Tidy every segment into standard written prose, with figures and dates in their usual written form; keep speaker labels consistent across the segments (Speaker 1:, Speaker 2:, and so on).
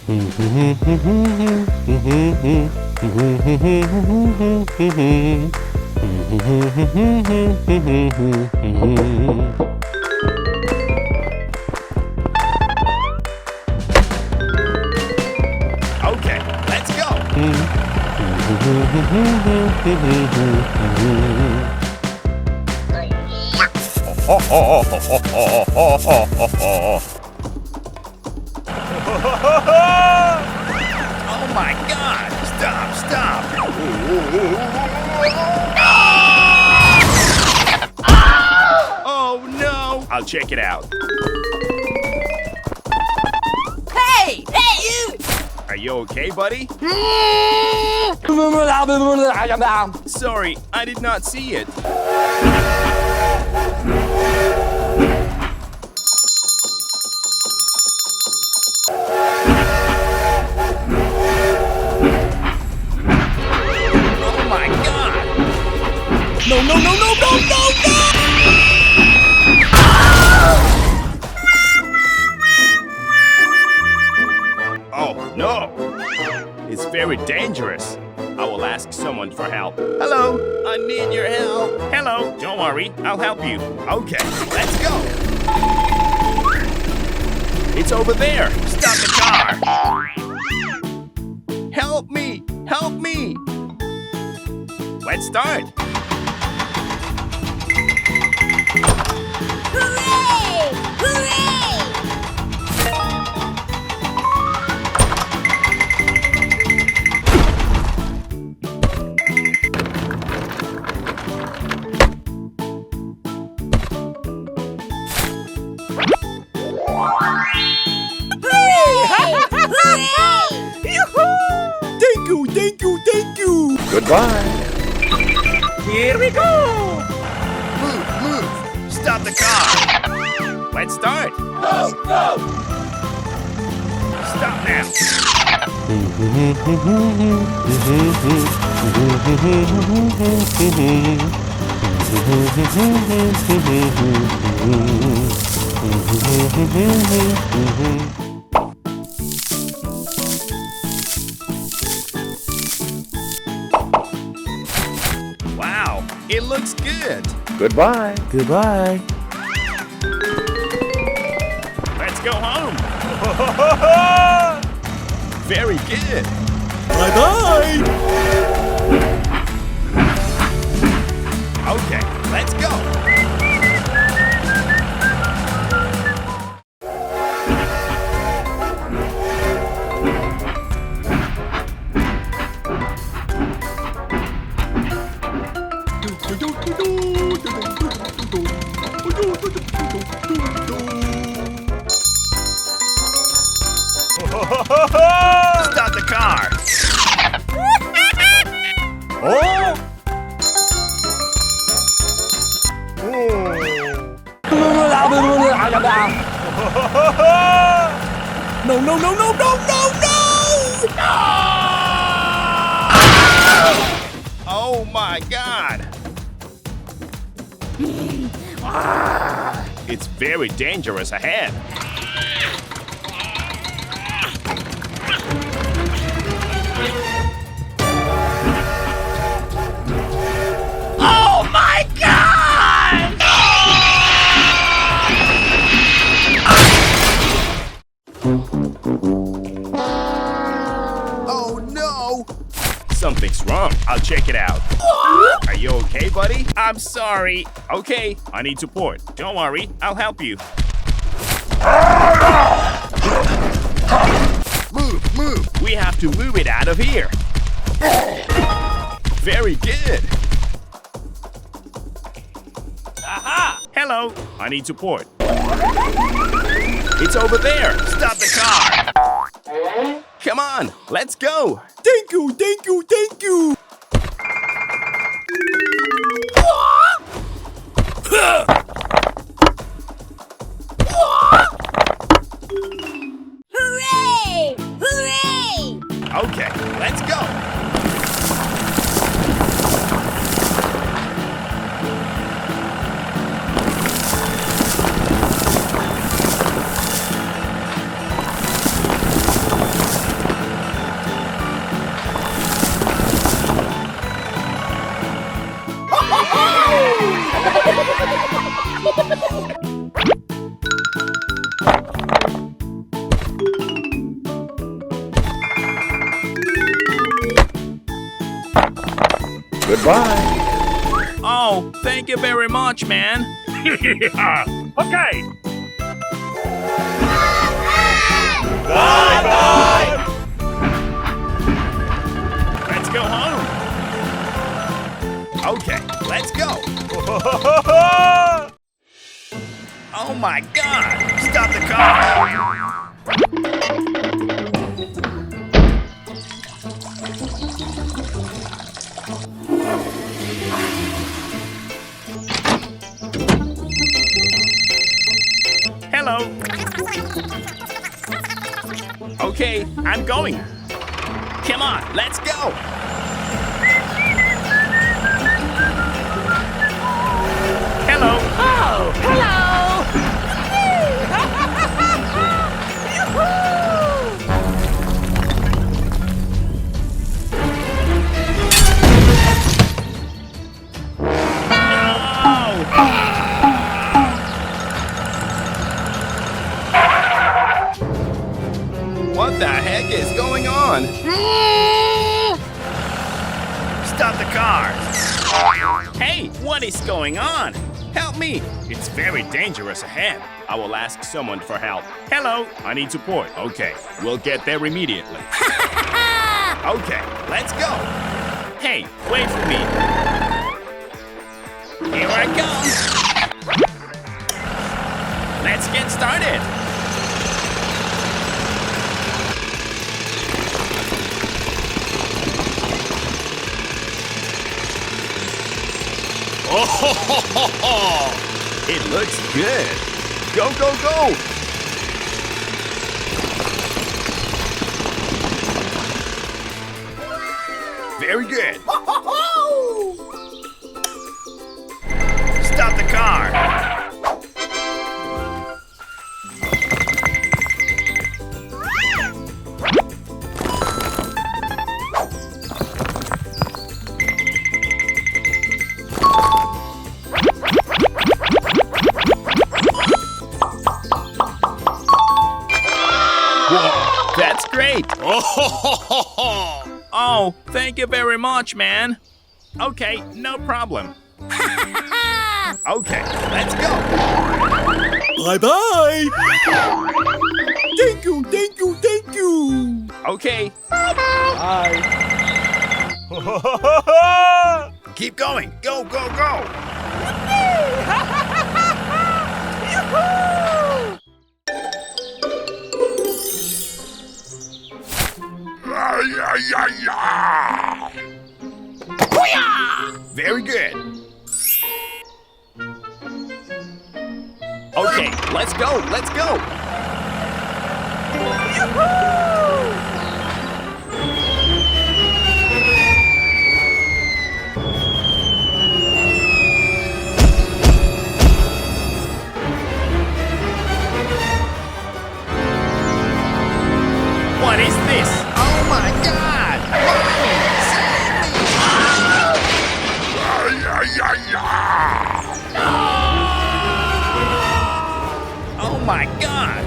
Speaker 1: Okay, let's go. Oh my God! Stop! Stop! Oh no! I'll check it out.
Speaker 2: Hey! Hey, you!
Speaker 1: Are you okay, buddy? Sorry, I did not see it. Oh my God! No, no, no, no, no, no, no! Oh no! It's very dangerous. I will ask someone for help. Hello, I need your help. Hello, don't worry, I'll help you. Okay, let's go. It's over there. Stop the car. Help me, help me. Let's start.
Speaker 2: Hooray! Hooray!
Speaker 1: Thank you, thank you, thank you.
Speaker 3: Goodbye.
Speaker 1: Here we go. Move, move. Stop the car. Let's start. Go, go. Stop now. Wow, it looks good.
Speaker 3: Goodbye.
Speaker 4: Goodbye.
Speaker 1: Let's go home. Very good.
Speaker 4: Bye-bye.
Speaker 1: Okay, let's go. Stop the car. Oh! No, no, no, no, no, no, no! Oh my God! It's very dangerous ahead. Oh my God! Oh no! Something's wrong. I'll check it out. Are you okay, buddy? I'm sorry. Okay, I need support. Don't worry, I'll help you. Move, move. We have to move it out of here. Very good. Aha! Hello, I need support. It's over there. Stop the car. Come on, let's go. Thank you, thank you, thank you.
Speaker 2: Hooray! Hooray!
Speaker 1: Okay, let's go.
Speaker 4: Bye-bye.
Speaker 1: Oh, thank you very much, man.
Speaker 3: Okay.
Speaker 4: Bye-bye.
Speaker 1: Let's go home. Okay, let's go. Oh my God! Stop the car! Hello. Okay, I'm going. Come on, let's go. Hello.
Speaker 2: Oh, hello!
Speaker 1: What the heck is going on? Stop the car! Hey, what is going on? Help me! It's very dangerous ahead. I will ask someone for help. Hello, I need support. Okay, we'll get there immediately. Okay, let's go. Hey, wait for me. Here I come. Let's get started. Oh, it looks good. Go, go, go. Very good. Stop the car. Whoa, that's great. Oh, thank you very much, man. Okay, no problem. Okay, let's go.
Speaker 4: Bye-bye. Thank you, thank you, thank you.
Speaker 1: Okay,
Speaker 4: Bye.
Speaker 1: keep going. Go, go, go. Very good. Okay, let's go, let's go. What is this? Oh my God! Save me! Oh my God!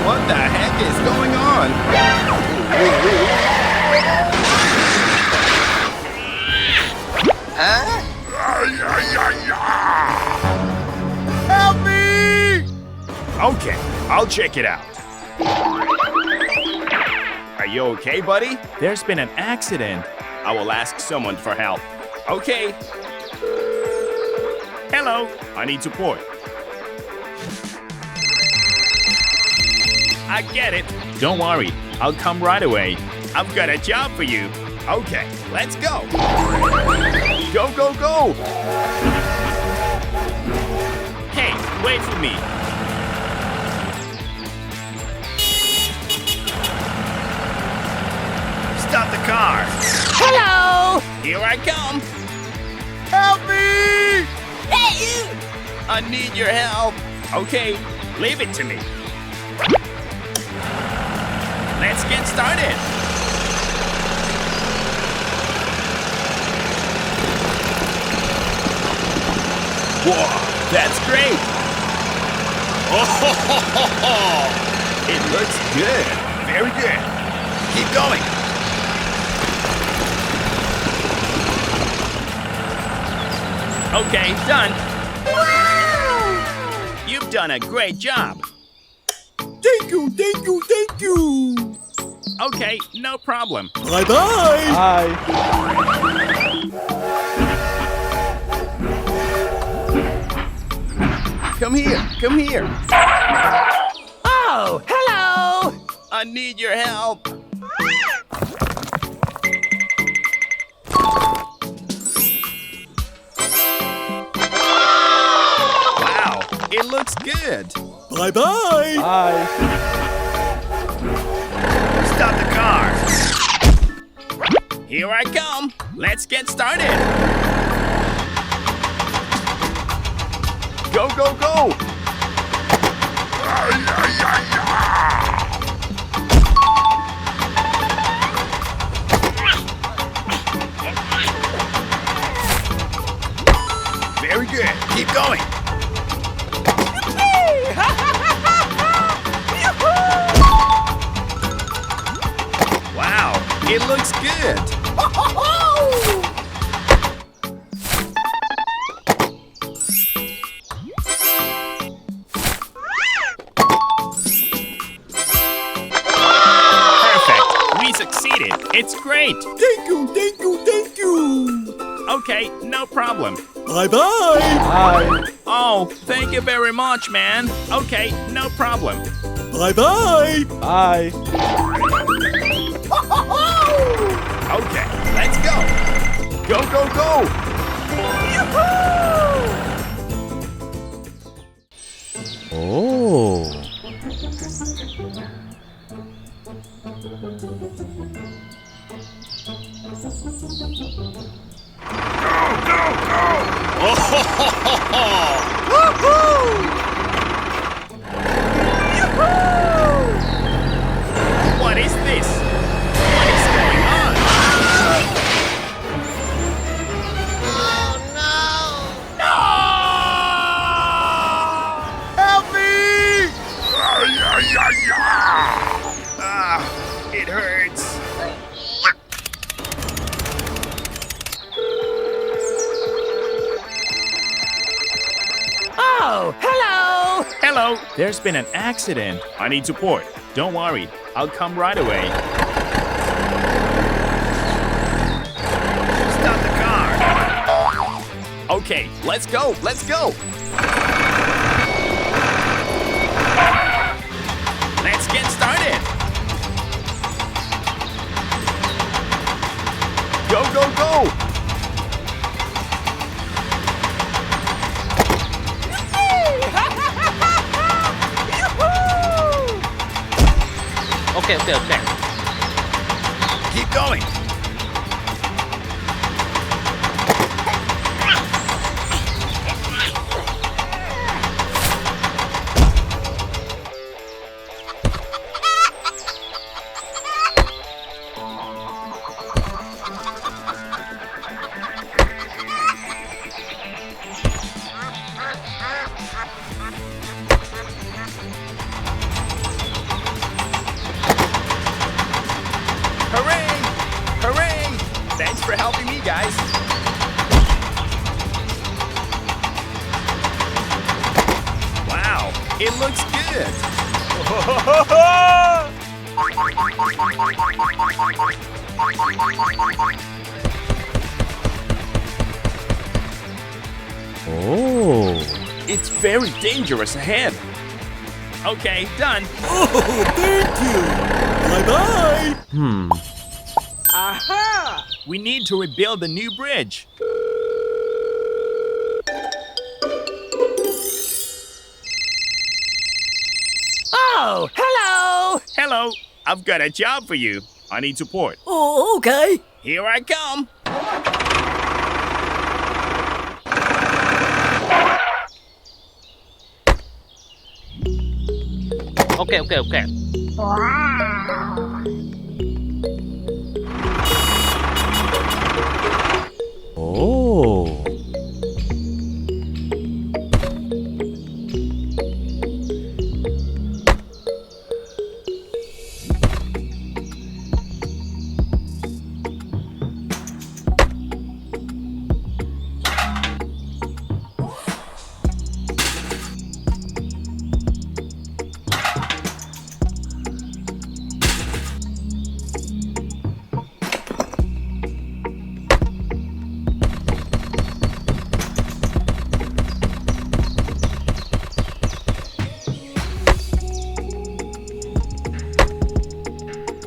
Speaker 1: What the heck is going on? Huh? Help me! Okay, I'll check it out. Are you okay, buddy? There's been an accident. I will ask someone for help. Okay. Hello, I need support. I get it. Don't worry, I'll come right away. I've got a job for you. Okay, let's go. Go, go, go. Hey, wait for me. Stop the car.
Speaker 2: Hello!
Speaker 1: Here I come. Help me!
Speaker 2: Hey, you!
Speaker 1: I need your help. Okay, leave it to me. Let's get started. Whoa, that's great. Oh, it looks good. Very good. Keep going. Okay, done. Wow! You've done a great job.
Speaker 4: Thank you, thank you, thank you.
Speaker 1: Okay, no problem.
Speaker 4: Bye-bye.
Speaker 5: Bye.
Speaker 1: Come here, come here.
Speaker 2: Oh, hello.
Speaker 1: I need your help. Wow, it looks good.
Speaker 4: Bye-bye.
Speaker 5: Bye.
Speaker 1: Stop the car. Here I come. Let's get started. Go, go, go. Very good. Keep going. Wow, it looks good. Perfect. We succeeded. It's great.
Speaker 4: Thank you, thank you, thank you.
Speaker 1: Okay, no problem.
Speaker 4: Bye-bye.
Speaker 5: Bye.
Speaker 1: Oh, thank you very much, man. Okay, no problem.
Speaker 4: Bye-bye.
Speaker 5: Bye.
Speaker 1: Okay, let's go. Go, go, go.
Speaker 5: Oh.
Speaker 1: What is this? What is going on?
Speaker 4: Help me!
Speaker 1: Ah, it hurts.
Speaker 2: Oh, hello.
Speaker 1: Hello. There's been an accident. I need support. Don't worry. I'll come right away. Stop the car. Okay, let's go. Let's go. Let's get started. Go, go, go.
Speaker 5: Okay.
Speaker 1: Keep going. Hooray! Hooray! Thanks for helping me, guys. Wow, it looks good.
Speaker 5: Oh.
Speaker 1: It's very dangerous ahead. Okay, done.
Speaker 4: Oh, thank you. Bye-bye.
Speaker 2: Aha.
Speaker 1: We need to rebuild the new bridge.
Speaker 2: Oh, hello.
Speaker 1: Hello, I've got a job for you. I need support.
Speaker 2: Oh, okay.
Speaker 1: Here I come.
Speaker 5: Okay. Oh.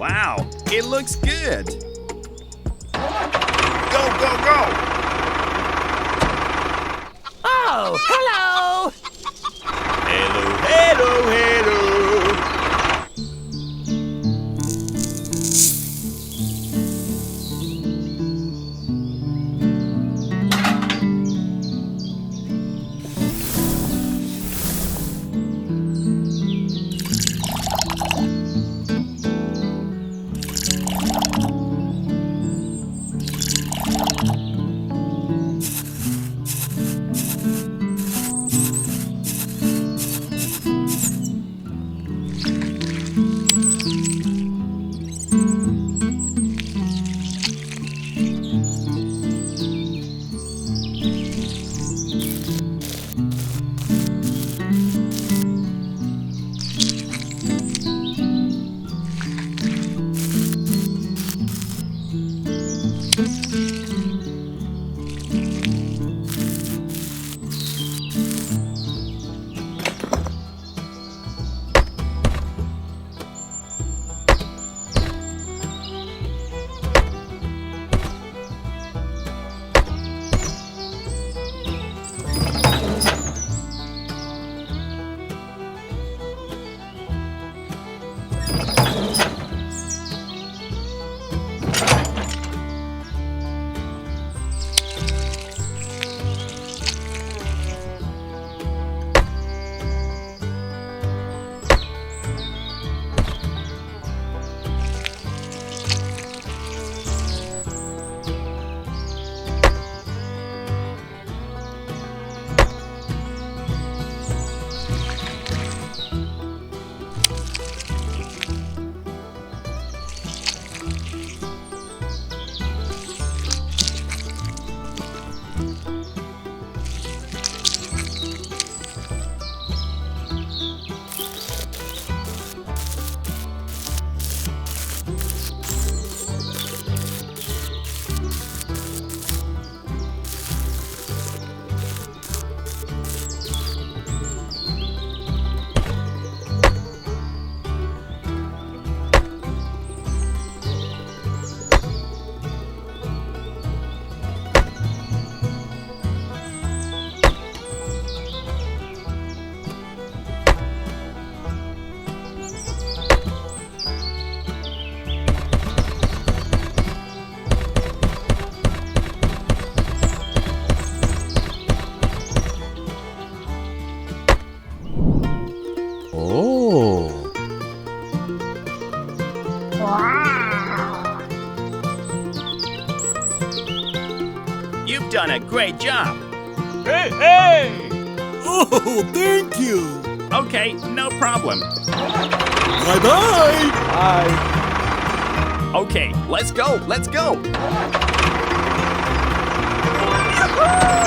Speaker 1: Wow, it looks good. Go, go, go!
Speaker 2: Oh, hello.
Speaker 1: Hello, hello, hello!
Speaker 5: Oh.
Speaker 1: You've done a great job.
Speaker 3: Hey, hey!
Speaker 4: Oh, thank you.
Speaker 1: Okay, no problem.
Speaker 4: Bye-bye.
Speaker 5: Bye.
Speaker 1: Okay, let's go, let's go.
Speaker 2: Woo!